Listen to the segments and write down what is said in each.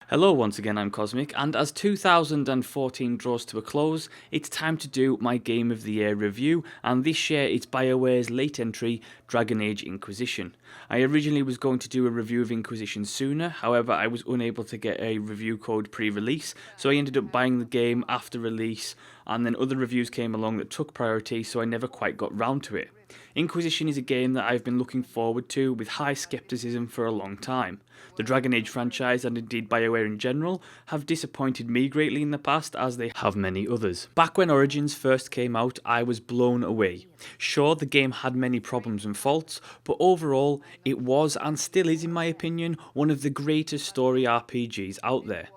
Hello once again, I'm Cosmic, and as 2014 draws to a close, it's time to do my Game of the Year review, and this year it's BioWare's late entry, Dragon Age Inquisition. I originally was going to do a review of Inquisition sooner, however I was unable to get a review code pre-release, so I ended up buying the game after release, and then other reviews came along that took priority, so I never quite got round to it. Inquisition is a game that I've been looking forward to with high skepticism for a long time. The Dragon Age franchise, and indeed BioWare in general, have disappointed me greatly in the past, as they have many others. Back when Origins first came out, I was blown away. Sure, the game had many problems and faults, but overall, it was, and still is in my opinion, one of the greatest story RPGs out there.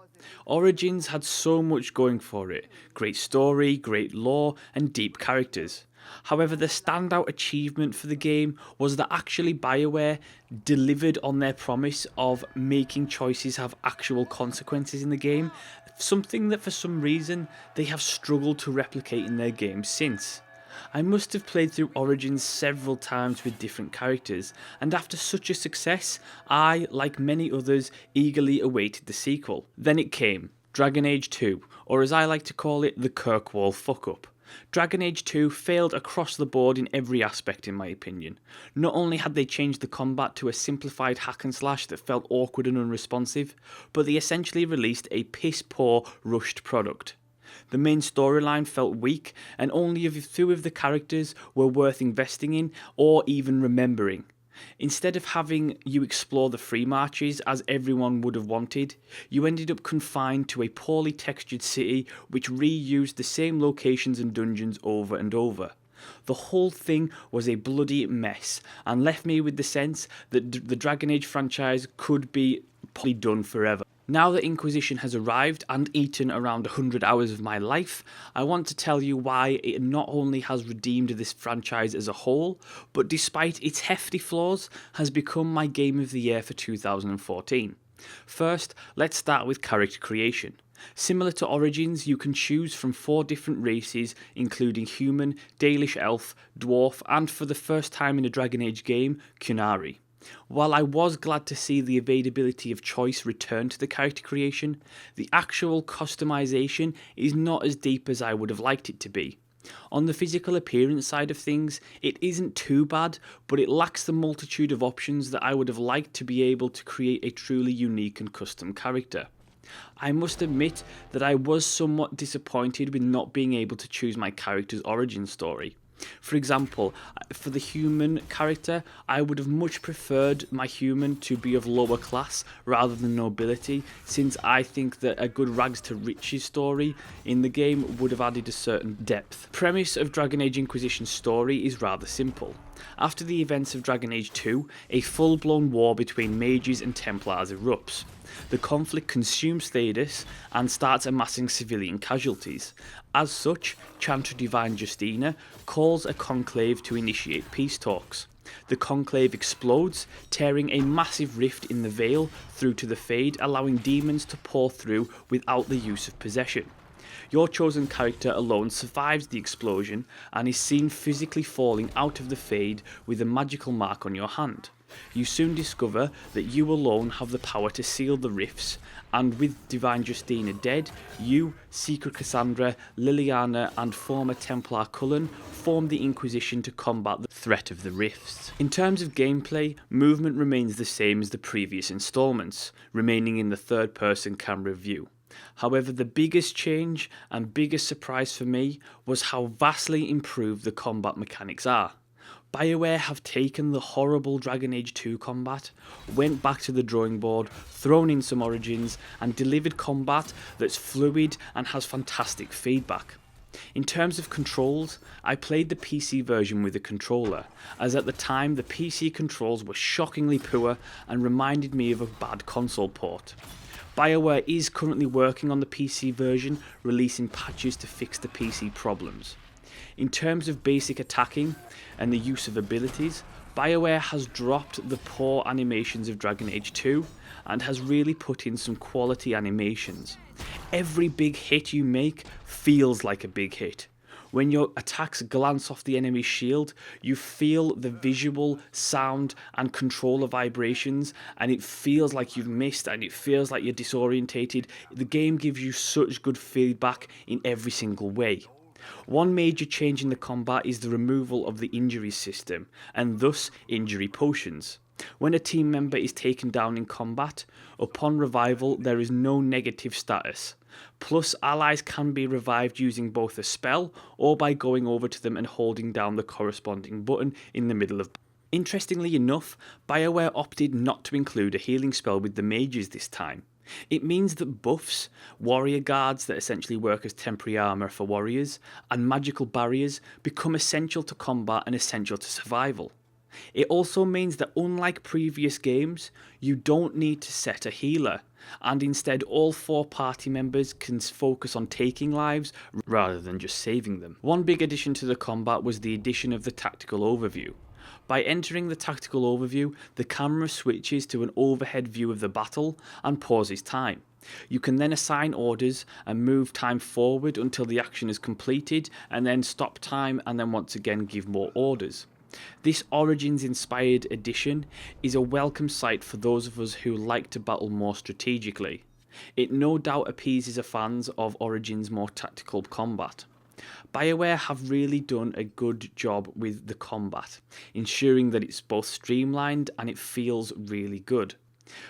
Origins had so much going for it: great story, great lore, and deep characters. However, the standout achievement for the game was that actually BioWare delivered on their promise of making choices have actual consequences in the game, something that for some reason they have struggled to replicate in their games since. I must have played through Origins several times with different characters, and after such a success, I, like many others, eagerly awaited the sequel. Then it came, Dragon Age 2, or as I like to call it, the Kirkwall fuck-up. Dragon Age 2 failed across the board in every aspect in my opinion. Not only had they changed the combat to a simplified hack and slash that felt awkward and unresponsive, but they essentially released a piss-poor, rushed product. The main storyline felt weak, and only a few of the characters were worth investing in or even remembering. Instead of having you explore the free marches as everyone would have wanted, you ended up confined to a poorly textured city which reused the same locations and dungeons over and over. The whole thing was a bloody mess, and left me with the sense that the Dragon Age franchise could be probably done forever. Now that Inquisition has arrived and eaten around 100 hours of my life, I want to tell you why it not only has redeemed this franchise as a whole, but despite its hefty flaws, has become my Game of the Year for 2014. First, let's start with character creation. Similar to Origins, you can choose from 4 different races, including human, Dalish elf, dwarf, and for the first time in a Dragon Age game, Qunari. While I was glad to see the availability of choice return to the character creation, the actual customization is not as deep as I would have liked it to be. On the physical appearance side of things, it isn't too bad, but it lacks the multitude of options that I would have liked to be able to create a truly unique and custom character. I must admit that I was somewhat disappointed with not being able to choose my character's origin story. For example, for the human character, I would have much preferred my human to be of lower class rather than nobility, since I think that a good rags to riches story in the game would have added a certain depth. The premise of Dragon Age Inquisition's story is rather simple. After the events of Dragon Age 2, a full-blown war between mages and Templars erupts. The conflict consumes Thedas and starts amassing civilian casualties. As such, Chantra Divine Justina calls a conclave to initiate peace talks. The conclave explodes, tearing a massive rift in the veil through to the Fade, allowing demons to pour through without the use of possession. Your chosen character alone survives the explosion and is seen physically falling out of the Fade with a magical mark on your hand. You soon discover that you alone have the power to seal the rifts, and with Divine Justina dead, you, Secret Cassandra, Liliana, and former Templar Cullen form the Inquisition to combat the threat of the rifts. In terms of gameplay, movement remains the same as the previous installments, remaining in the third-person camera view. However, the biggest change and biggest surprise for me was how vastly improved the combat mechanics are. BioWare have taken the horrible Dragon Age 2 combat, went back to the drawing board, thrown in some Origins, and delivered combat that's fluid and has fantastic feedback. In terms of controls, I played the PC version with a controller, as at the time the PC controls were shockingly poor and reminded me of a bad console port. BioWare is currently working on the PC version, releasing patches to fix the PC problems. In terms of basic attacking and the use of abilities, BioWare has dropped the poor animations of Dragon Age 2 and has really put in some quality animations. Every big hit you make feels like a big hit. When your attacks glance off the enemy's shield, you feel the visual, sound, and controller vibrations, and it feels like you've missed and it feels like you're disorientated. The game gives you such good feedback in every single way. One major change in the combat is the removal of the injury system, and thus injury potions. When a team member is taken down in combat, upon revival there is no negative status. Plus, allies can be revived using both a spell or by going over to them and holding down the corresponding button in the middle of. Interestingly enough, BioWare opted not to include a healing spell with the mages this time. It means that buffs, warrior guards that essentially work as temporary armour for warriors, and magical barriers become essential to combat and essential to survival. It also means that unlike previous games, you don't need to set a healer, and instead all 4 party members can focus on taking lives rather than just saving them. One big addition to the combat was the addition of the tactical overview. By entering the tactical overview, the camera switches to an overhead view of the battle and pauses time. You can then assign orders and move time forward until the action is completed, and then stop time and then once again give more orders. This Origins-inspired addition is a welcome sight for those of us who like to battle more strategically. It no doubt appeases the fans of Origins' more tactical combat. BioWare have really done a good job with the combat, ensuring that it's both streamlined and it feels really good.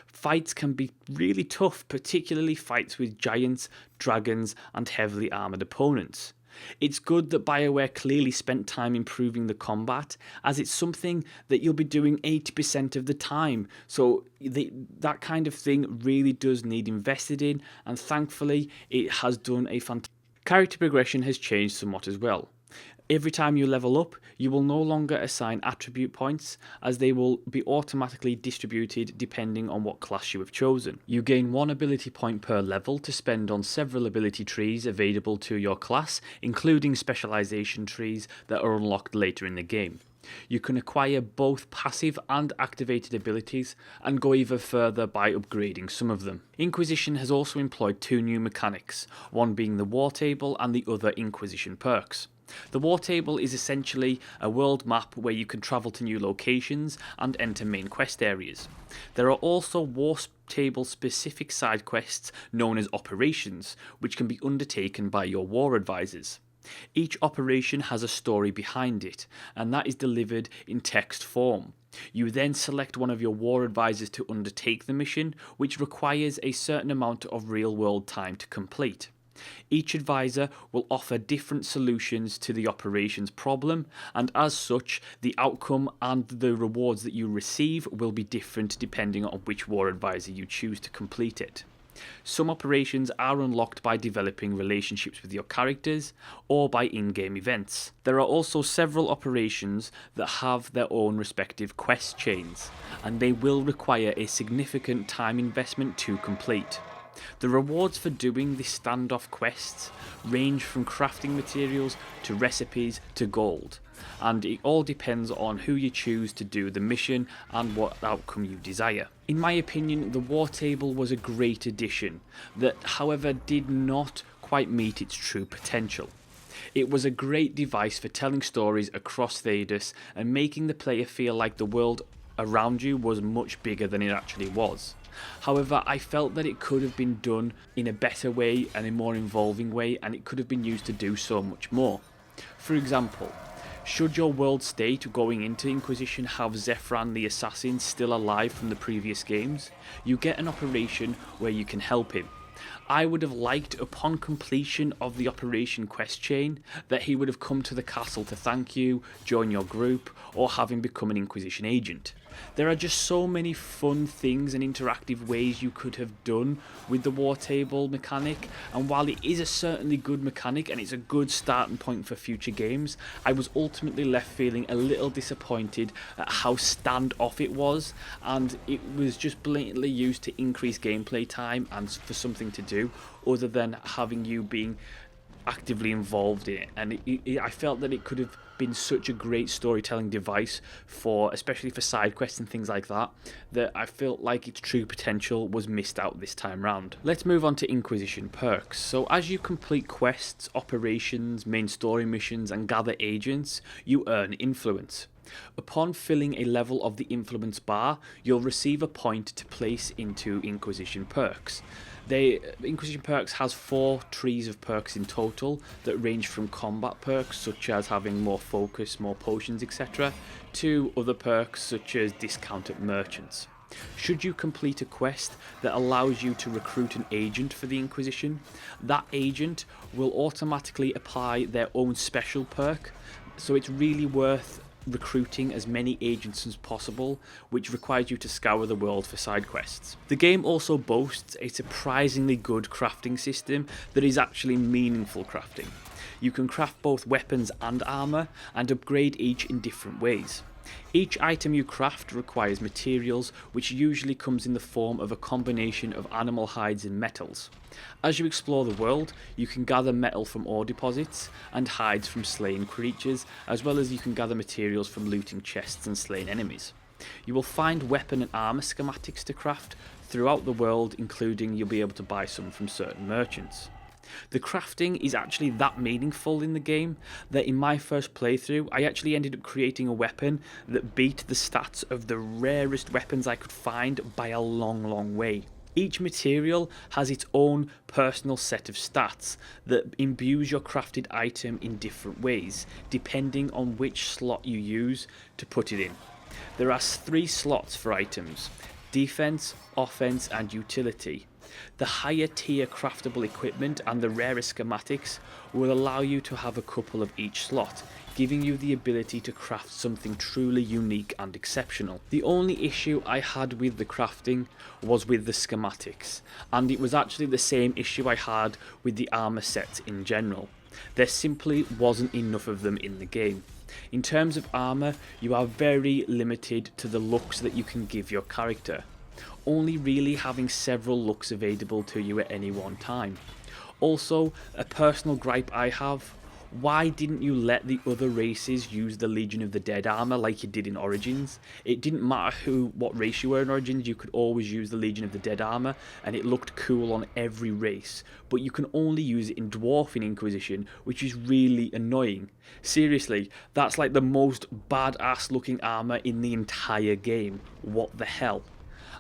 Fights can be really tough, particularly fights with giants, dragons, and heavily armoured opponents. It's good that BioWare clearly spent time improving the combat, as it's something that you'll be doing 80% of the time, so that kind of thing really does need invested in, and thankfully it has done a fantastic. Character progression has changed somewhat as well. Every time you level up, you will no longer assign attribute points, as they will be automatically distributed depending on what class you have chosen. You gain 1 ability point per level to spend on several ability trees available to your class, including specialization trees that are unlocked later in the game. You can acquire both passive and activated abilities and go even further by upgrading some of them. Inquisition has also employed 2 new mechanics, one being the War Table and the other Inquisition Perks. The War Table is essentially a world map where you can travel to new locations and enter main quest areas. There are also War Table specific side quests known as operations, which can be undertaken by your war advisors. Each operation has a story behind it, and that is delivered in text form. You then select one of your war advisors to undertake the mission, which requires a certain amount of real-world time to complete. Each advisor will offer different solutions to the operation's problem, and as such, the outcome and the rewards that you receive will be different depending on which war advisor you choose to complete it. Some operations are unlocked by developing relationships with your characters or by in-game events. There are also several operations that have their own respective quest chains, and they will require a significant time investment to complete. The rewards for doing the standoff quests range from crafting materials to recipes to gold, and it all depends on who you choose to do the mission and what outcome you desire. In my opinion, the War Table was a great addition that, however, did not quite meet its true potential. It was a great device for telling stories across Thedas and making the player feel like the world around you was much bigger than it actually was. However, I felt that it could have been done in a better way and a more involving way, and it could have been used to do so much more. For example, should your world state going into Inquisition have Zephyran the Assassin still alive from the previous games, you get an operation where you can help him. I would have liked, upon completion of the operation quest chain, that he would have come to the castle to thank you, join your group, or have him become an Inquisition agent. There are just so many fun things and interactive ways you could have done with the War Table mechanic, and while it is a certainly good mechanic and it's a good starting point for future games, I was ultimately left feeling a little disappointed at how standoff it was, and it was just blatantly used to increase gameplay time and for something to do other than having you being actively involved in it, and I felt that it could have been such a great storytelling device for, especially for side quests and things like that, that I felt like its true potential was missed out this time round. Let's move on to Inquisition Perks. So as you complete quests, operations, main story missions, and gather agents, you earn influence. Upon filling a level of the influence bar, you'll receive a point to place into Inquisition Perks. Inquisition Perks has 4 trees of perks in total that range from combat perks such as having more focus, more potions, etc., to other perks such as discount at merchants. Should you complete a quest that allows you to recruit an agent for the Inquisition, that agent will automatically apply their own special perk, so it's really worth recruiting as many agents as possible, which requires you to scour the world for side quests. The game also boasts a surprisingly good crafting system that is actually meaningful crafting. You can craft both weapons and armour and upgrade each in different ways. Each item you craft requires materials, which usually comes in the form of a combination of animal hides and metals. As you explore the world, you can gather metal from ore deposits and hides from slain creatures, as well as you can gather materials from looting chests and slain enemies. You will find weapon and armour schematics to craft throughout the world, including you'll be able to buy some from certain merchants. The crafting is actually that meaningful in the game that in my first playthrough I actually ended up creating a weapon that beat the stats of the rarest weapons I could find by a long way. Each material has its own personal set of stats that imbues your crafted item in different ways, depending on which slot you use to put it in. There are 3 slots for items: defense, offense, and utility. The higher tier craftable equipment and the rarer schematics will allow you to have a couple of each slot, giving you the ability to craft something truly unique and exceptional. The only issue I had with the crafting was with the schematics, and it was actually the same issue I had with the armor sets in general. There simply wasn't enough of them in the game. In terms of armor, you are very limited to the looks that you can give your character, only really having several looks available to you at any one time. Also, a personal gripe I have: why didn't you let the other races use the Legion of the Dead armor like you did in Origins? It didn't matter what race you were in Origins, you could always use the Legion of the Dead armor and it looked cool on every race, but you can only use it in Dwarf in Inquisition, which is really annoying. Seriously, that's like the most badass looking armor in the entire game. What the hell?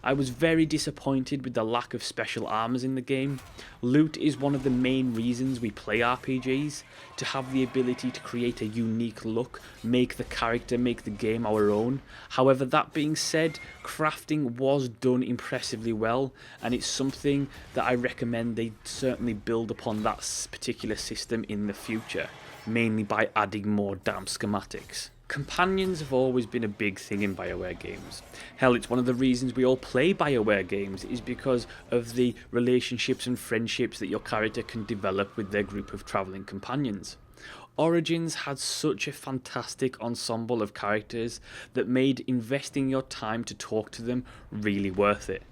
I was very disappointed with the lack of special armors in the game. Loot is one of the main reasons we play RPGs, to have the ability to create a unique look, make the character, make the game our own. However, that being said, crafting was done impressively well, and it's something that I recommend they certainly build upon that particular system in the future, mainly by adding more damn schematics. Companions have always been a big thing in BioWare games. Hell, it's one of the reasons we all play BioWare games, is because of the relationships and friendships that your character can develop with their group of travelling companions. Origins had such a fantastic ensemble of characters that made investing your time to talk to them really worth it.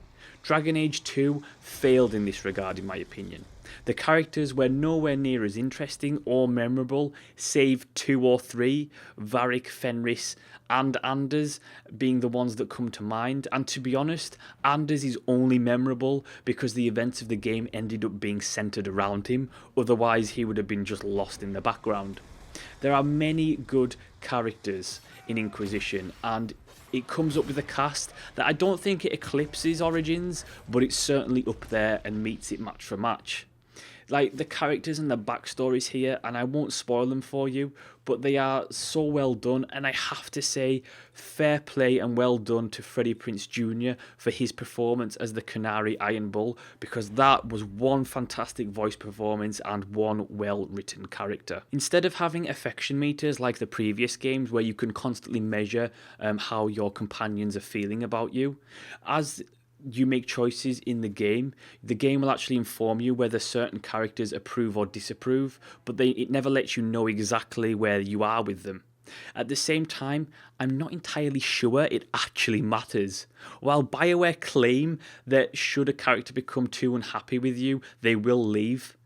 Dragon Age 2 failed in this regard, in my opinion. The characters were nowhere near as interesting or memorable, save 2 or 3, Varric, Fenris and Anders being the ones that come to mind, and to be honest, Anders is only memorable because the events of the game ended up being centred around him, otherwise he would have been just lost in the background. There are many good characters in Inquisition, and it comes up with a cast that I don't think it eclipses Origins, but it's certainly up there and meets it match for match. Like, the characters and the backstories here, and I won't spoil them for you, but they are so well done, and I have to say, fair play and well done to Freddie Prinze Jr. for his performance as the Canary Iron Bull, because that was one fantastic voice performance and one well-written character. Instead of having affection meters like the previous games, where you can constantly measure how your companions are feeling about you, as you make choices in the game will actually inform you whether certain characters approve or disapprove, but it never lets you know exactly where you are with them. At the same time, I'm not entirely sure it actually matters. While BioWare claim that should a character become too unhappy with you, they will leave,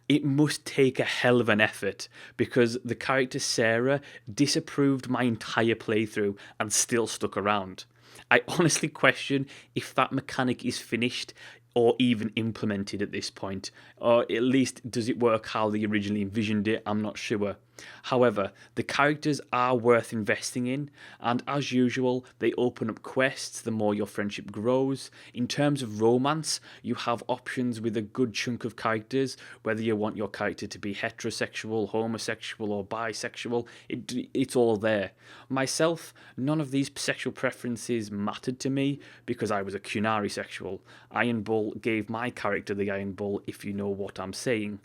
It must take a hell of an effort because the character Sarah disapproved my entire playthrough and still stuck around. I honestly question if that mechanic is finished or even implemented at this point, or at least does it work how they originally envisioned it? I'm not sure. However, the characters are worth investing in, and as usual, they open up quests the more your friendship grows. In terms of romance, you have options with a good chunk of characters, whether you want your character to be heterosexual, homosexual, or bisexual, it's all there. Myself, none of these sexual preferences mattered to me because I was a Kunari sexual. Iron Bull gave my character the Iron Bull, if you know what I'm saying.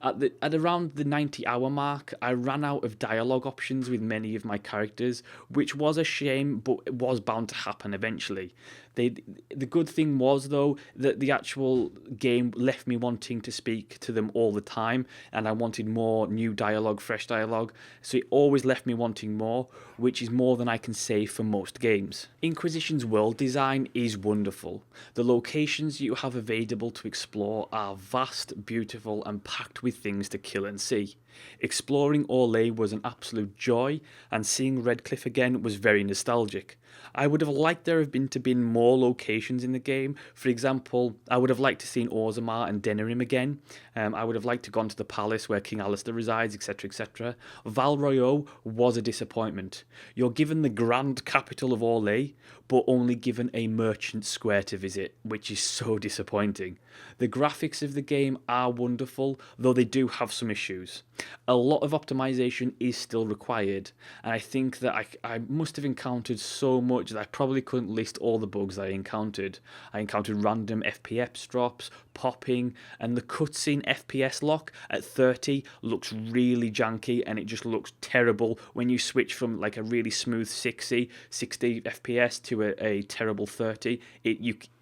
At around the 90-hour mark, I ran out of dialogue options with many of my characters, which was a shame, but it was bound to happen eventually. The good thing was, though, that the actual game left me wanting to speak to them all the time, and I wanted more new dialogue, fresh dialogue, so it always left me wanting more, which is more than I can say for most games. Inquisition's world design is wonderful. The locations you have available to explore are vast, beautiful, and packed with things to kill and see. Exploring Orlais was an absolute joy, and seeing Redcliffe again was very nostalgic. I would have liked there have been more locations in the game. For example, I would have liked to seen Orzammar and Denerim again. I would have liked to gone to the palace where King Alistair resides, etc., etc. Val Royeaux was a disappointment. You're given the grand capital of Orlais, but only given a merchant square to visit, which is so disappointing. The graphics of the game are wonderful, though they do have some issues. A lot of optimization is still required, and I think that I must have encountered so much that I probably couldn't list all the bugs I encountered. I encountered random FPS drops, popping, and the cutscene FPS lock at 30 looks really janky, and it just looks terrible when you switch from like a really smooth 60 FPS to a terrible 30.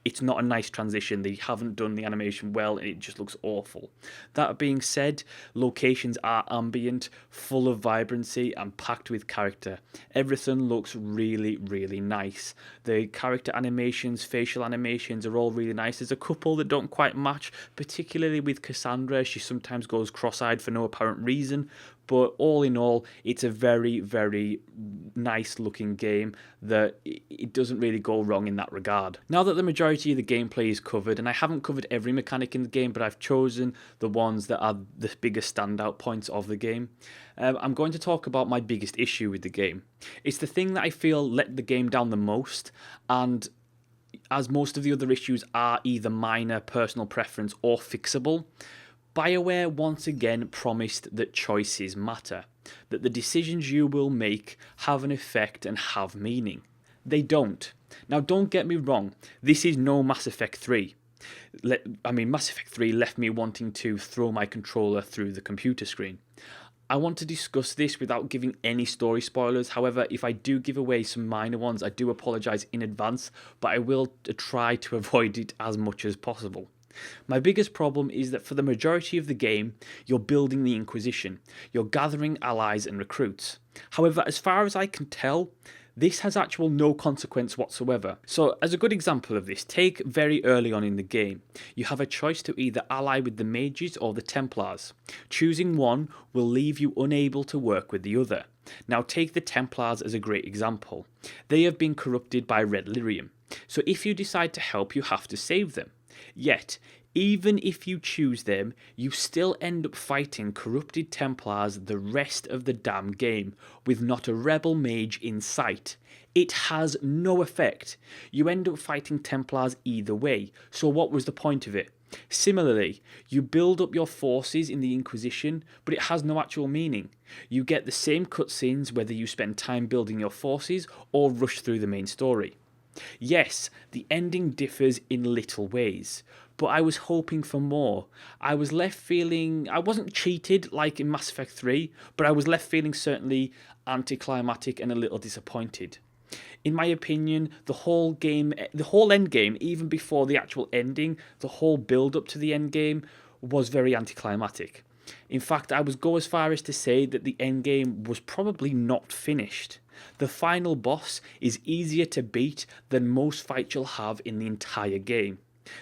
It's not a nice transition. They haven't done the animation well, and it just looks awful. That being said, locations are ambient, full of vibrancy, and packed with character. Everything looks really, really nice. The character animations, facial animations are all really nice. There's a couple that don't quite match, particularly with Cassandra. She sometimes goes cross-eyed for no apparent reason, but all in all, it's a very, very nice looking game that it doesn't really go wrong in that regard. Now that the majority of the gameplay is covered, and I haven't covered every mechanic in the game, but I've chosen the ones that are the biggest standout points of the game, I'm going to talk about my biggest issue with the game. It's the thing that I feel let the game down the most, and as most of the other issues are either minor, personal preference, or fixable, BioWare once again promised that choices matter, that the decisions you will make have an effect and have meaning. They don't. Now, don't get me wrong, this is no Mass Effect 3. Mass Effect 3 left me wanting to throw my controller through the computer screen. I want to discuss this without giving any story spoilers. However, if I do give away some minor ones, I do apologise in advance, but I will try to avoid it as much as possible. My biggest problem is that for the majority of the game, you're building the Inquisition. You're gathering allies and recruits. However, as far as I can tell, this has actual no consequence whatsoever. So, as a good example of this, take very early on in the game. You have a choice to either ally with the Mages or the Templars. Choosing one will leave you unable to work with the other. Now, take the Templars as a great example. They have been corrupted by Red Lyrium. So if you decide to help, you have to save them. Yet, even if you choose them, you still end up fighting corrupted Templars the rest of the damn game, with not a rebel mage in sight. It has no effect. You end up fighting Templars either way, so what was the point of it? Similarly, you build up your forces in the Inquisition, but it has no actual meaning. You get the same cutscenes whether you spend time building your forces or rush through the main story. Yes, the ending differs in little ways, but I was hoping for more. I was left feeling, I wasn't cheated like in Mass Effect 3, but I was left feeling certainly anticlimactic and a little disappointed. In my opinion, the whole end game, even before the actual ending, the whole build up to the end game was very anticlimactic. In fact, I would go as far as to say that the end game was probably not finished. The final boss is easier to beat than most fights you'll have in the entire game.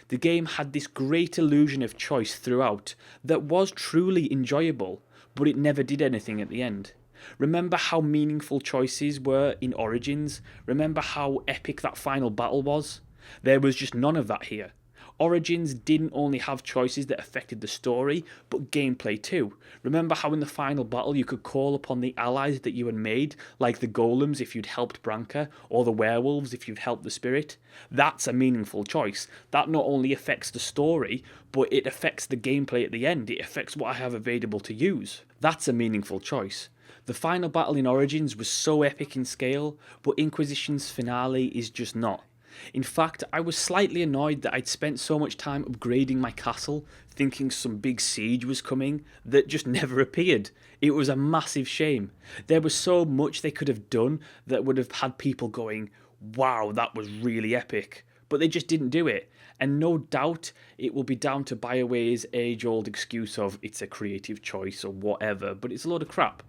The game had this great illusion of choice throughout that was truly enjoyable, but it never did anything at the end. Remember how meaningful choices were in Origins? Remember how epic that final battle was? There was just none of that here. Origins didn't only have choices that affected the story, but gameplay too. Remember how in the final battle you could call upon the allies that you had made, like the golems if you'd helped Branka, or the werewolves if you'd helped the spirit? That's a meaningful choice. That not only affects the story, but it affects the gameplay at the end. It affects what I have available to use. That's a meaningful choice. The final battle in Origins was so epic in scale, but Inquisition's finale is just not. In fact, I was slightly annoyed that I'd spent so much time upgrading my castle, thinking some big siege was coming, that just never appeared. It was a massive shame. There was so much they could have done that would have had people going, wow, that was really epic. But they just didn't do it. And no doubt it will be down to BioWare's age-old excuse of it's a creative choice or whatever, but it's a load of crap.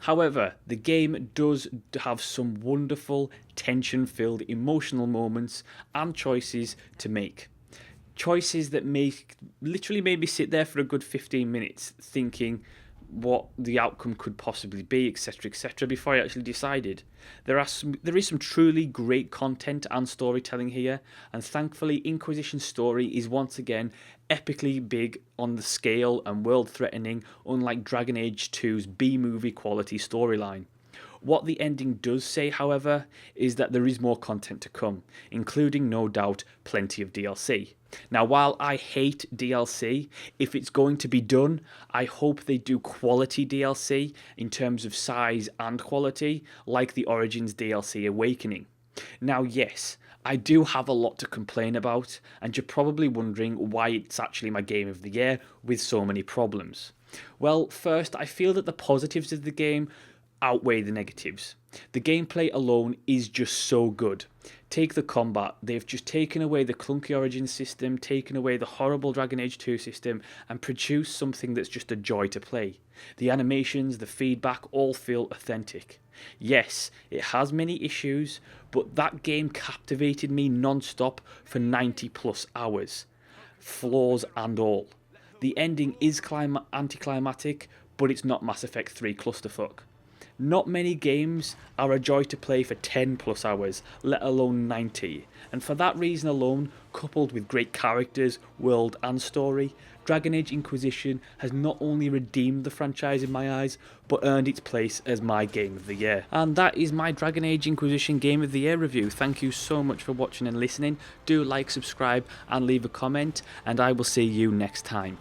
However, the game does have some wonderful, tension-filled, emotional moments and choices to make. Choices that literally made me sit there for a good 15 minutes thinking what the outcome could possibly be, etc., before I actually decided. There is some truly great content and storytelling here, and thankfully Inquisition's story is once again epically big on the scale and world-threatening, unlike Dragon Age 2's B-movie quality storyline. What the ending does say, however, is that there is more content to come, including, no doubt, plenty of DLC. Now, while I hate DLC, if it's going to be done, I hope they do quality DLC in terms of size and quality, like the Origins DLC Awakening. Now, yes, I do have a lot to complain about, and you're probably wondering why it's actually my game of the year with so many problems. Well, first, I feel that the positives of the game outweigh the negatives. The gameplay alone is just so good. Take the combat, they've just taken away the clunky Origins system, taken away the horrible Dragon Age 2 system, and produced something that's just a joy to play. The animations, the feedback, all feel authentic. Yes, it has many issues, but that game captivated me non-stop for 90 plus hours. Flaws and all. The ending is anticlimactic, but it's not Mass Effect 3 clusterfuck. Not many games are a joy to play for 10 plus hours, let alone 90, and for that reason alone, coupled with great characters, world and story, Dragon Age Inquisition has not only redeemed the franchise in my eyes, but earned its place as my Game of the Year. And that is my Dragon Age Inquisition Game of the Year review. Thank you so much for watching and listening. Do like, subscribe and leave a comment, and I will see you next time.